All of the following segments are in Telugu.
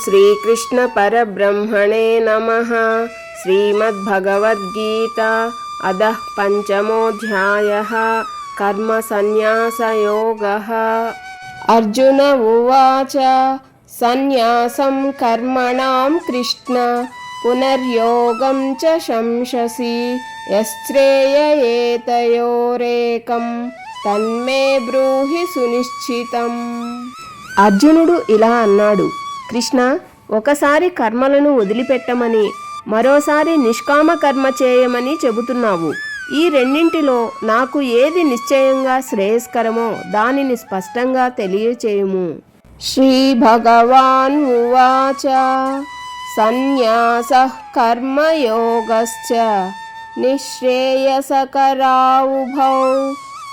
శ్రీకృష్ణ పరబ్రహ్మణే నమః. శ్రీమద్భగవద్గీతా అదః పంచమోऽధ్యాయః. కర్మ సన్యాసయోగః. అర్జున ఉవాచ సన్యాసం కర్మణాం కృష్ణ పునర్యోగం చ శంససి యశ్రేయయేతయోరేకం తన్మే బ్రూహి సునిశ్చితం. అర్జునుడు ఇలా అన్నాడు, కృష్ణ, ఒకసారి కర్మలను వదిలిపెట్టమని మరోసారి నిష్కామ కర్మ చేయమని చెబుతున్నావు. ఈ రెండింటిలో నాకు ఏది నిశ్చయంగా శ్రేయస్కరమో దానిని స్పష్టంగా తెలియచేయుము. శ్రీ భగవాన్ ఉవాచ సన్యాసః కర్మయోగశ్చ నిశ్రేయసకరావుభౌ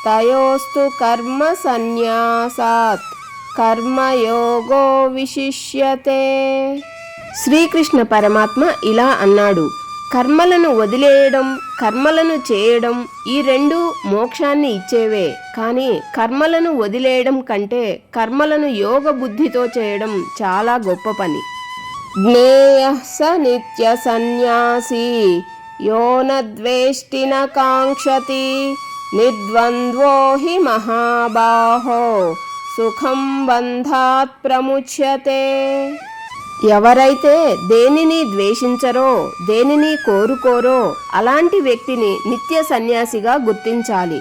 తయోస్తు కర్మ సన్యాసాత్ కర్మయోగో విశిష్యతే. శ్రీకృష్ణ పరమాత్మ ఇలా అన్నాడు, కర్మలను వదిలేయడం, కర్మలను చేయడం ఈ రెండు మోక్షాన్ని ఇచ్చేవే. కానీ కర్మలను వదిలేయడం కంటే కర్మలను యోగ బుద్ధితో చేయడం చాలా గొప్ప పని. జ్ఞేయః స నిత్య సన్యాసి యో న ద్వేష్టి న కాంక్షతి నిర్ద్వంద్వో హి మహాబాహో సుఖం బంధాత్ ప్రముచ్యతే. ఎవరైతే దేనిని ద్వేషించరో, దేనిని కోరుకోరో అలాంటి వ్యక్తిని నిత్య సన్యాసిగా గుర్తించాలి.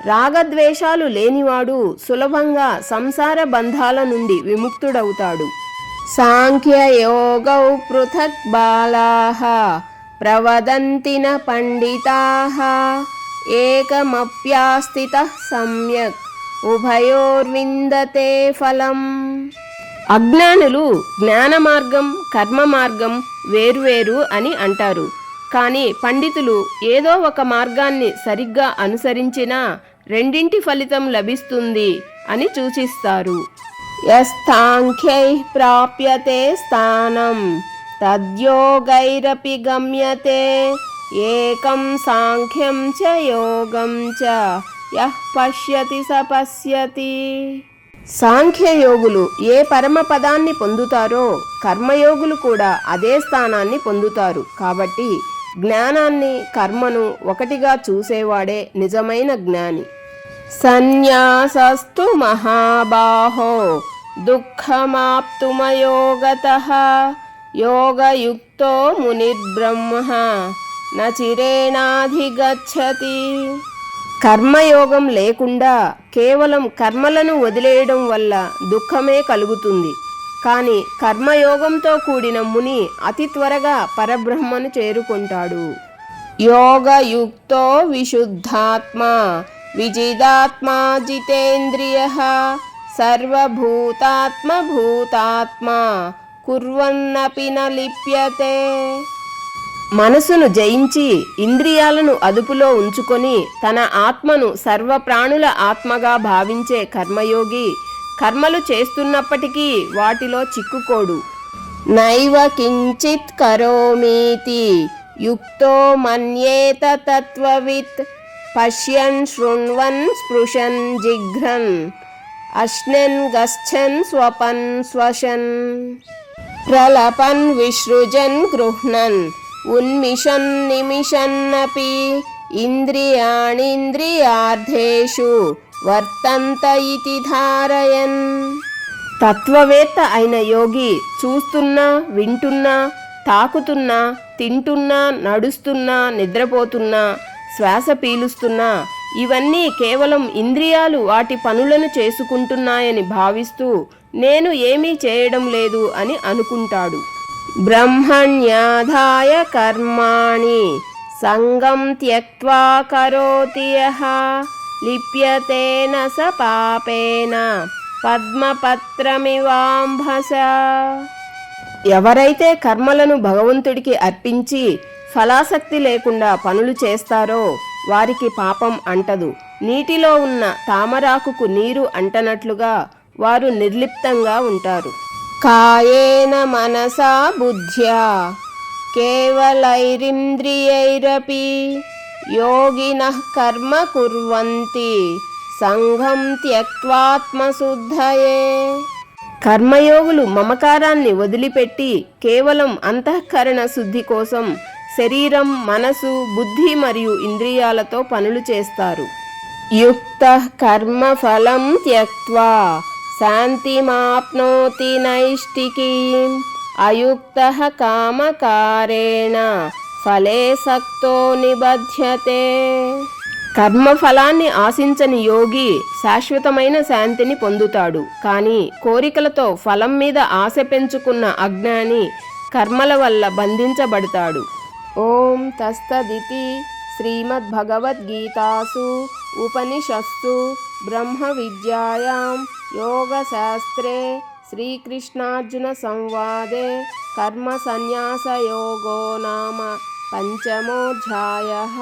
రాగద్వేషాలు లేనివాడు సులభంగా సంసార బంధాల నుండి విముక్తుడవుతాడు. సాంఖ్యయోగౌ పృథక్ బాలాః ప్రవదంతి న పండితాః ఏకమప్యాస్థితః సమ్యక్ ఉభయోర్విందతే ఫలం. అజ్ఞానులు జ్ఞాన మార్గం, కర్మ మార్గం వేర్వేరు అని అంటారు. కానీ పండితులు ఏదో ఒక మార్గాన్ని సరిగ్గా అనుసరించినా రెండింటి ఫలితం లభిస్తుంది అని సూచిస్తారు. యస్థాంఖ్యైః ప్రాప్యతే స్థానం తద్యోగైరపి గమ్యతే ఏకం సాంఖ్యం చ యోగం చ యః పశ్యతి స పశ్యతి. సాంఖ్యయోగులు ఏ పరమ పదాన్ని పొందుతారో కర్మయోగులు కూడా అదే స్థానాన్ని పొందుతారు. కాబట్టి జ్ఞానాన్ని, కర్మను ఒకటిగా చూసేవాడే నిజమైన జ్ఞాని. సన్యాసస్తు మహాబాహో దుఃఖమాప్తుమయోగతః యోగయుక్తో మునిర్బ్రహ్మ న చిరేణాధిగచ్చతి. కర్మయోగం లేకుండా కేవలం కర్మలను వదిలేయడం వల్ల దుఃఖమే కలుగుతుంది. కానీ కర్మయోగంతో కూడిన ముని అతి త్వరగా పరబ్రహ్మను చేరుకుంటాడు. యోగయుక్తో విశుద్ధాత్మా విజిదాత్మా జితేంద్రియః సర్వభూతాత్మ భూతాత్మా కుర్వన్నపి న లిప్యతే. మనసును జయించి ఇంద్రియాలను అదుపులో ఉంచుకొని తన ఆత్మను సర్వప్రాణుల ఆత్మగా భావించే కర్మయోగి కర్మలు చేస్తున్నప్పటికీ వాటిలో చిక్కుకోడు. నైవ కించిత్ కరోమీతి యుక్తో మన్యేత తత్వవిత్ పశ్యన్ శృణ్వన్ స్పృశన్ జిఘ్రన్ అశ్నన్ గచ్చన్ స్వపన్ శ్వసన్ ప్రలపన్ విసృజన్ గృహ్ణన్ ఉన్మిషన్ నిమిషన్నపి ఇంద్రియాణీంద్రియార్థేషు వర్తంత ఇతి ధారయన్. తత్వవేత్త అయిన యోగి చూస్తున్నా, వింటున్నా, తాకుతున్నా, తింటున్నా, నడుస్తున్నా, నిద్రపోతున్నా, శ్వాస పీలుస్తున్నా ఇవన్నీ కేవలం ఇంద్రియాలు వాటి పనులను చేసుకుంటున్నాయని భావిస్తూ నేను ఏమీ చేయడం లేదు అని అనుకుంటాడు. బ్రహ్మణ్యాధాయ కర్మాణి సంగం త్యక్త్వా కరోతి యః లిప్యతేన స పాపేన పద్మపత్రమివాంభస. ఎవరైతే కర్మలను భగవంతుడికి అర్పించి ఫలాసక్తి లేకుండా పనులు చేస్తారో వారికి పాపం అంటదు. నీటిలో ఉన్న తామరాకుకు నీరు అంటనట్లుగా వారు నిర్లిప్తంగా ఉంటారు. కాయేన మనసా బుద్ధ్యా కేవలైరింద్రియైరపి యోగినః కర్మ కుర్వంతి సంఘం త్యక్త్వాత్మశుద్ధయే. కర్మయోగులు మమకారాన్ని వదిలిపెట్టి కేవలం అంతఃకరణ శుద్ధి కోసం శరీరం, మనసు, బుద్ధి మరియు ఇంద్రియాలతో పనులు చేస్తారు. యుక్తః కర్మఫలం త్యక్త్వా శాంతిమాప్నోతి నైష్టికీం అయుక్తః కామకారేణ ఫలే సక్తో నిబధ్యతే. కర్మఫలాన్ని ఆశించని యోగి శాశ్వతమైన శాంతిని పొందుతాడు. కానీ కోరికలతో ఫలం మీద ఆశ పెంచుకున్న అజ్ఞాని కర్మల వల్ల బంధించబడతాడు. ఓం తస్తదితి. శ్రీమద్భగవద్గీతాసు ఉపనిషత్సు బ్రహ్మ విద్యాయాం యోగశాస్త్రే శ్రీకృష్ణార్జున సంవాదే కర్మ సన్యాస యోగో నామ పంచమోధ్యాయః.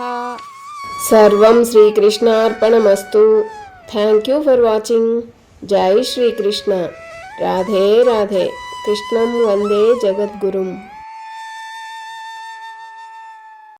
సర్వం శ్రీకృష్ణార్పణమస్తు. Thank you for watching. జై శ్రీకృష్ణ. రాధే రాధే. కృష్ణం వందే జగద్గురుం.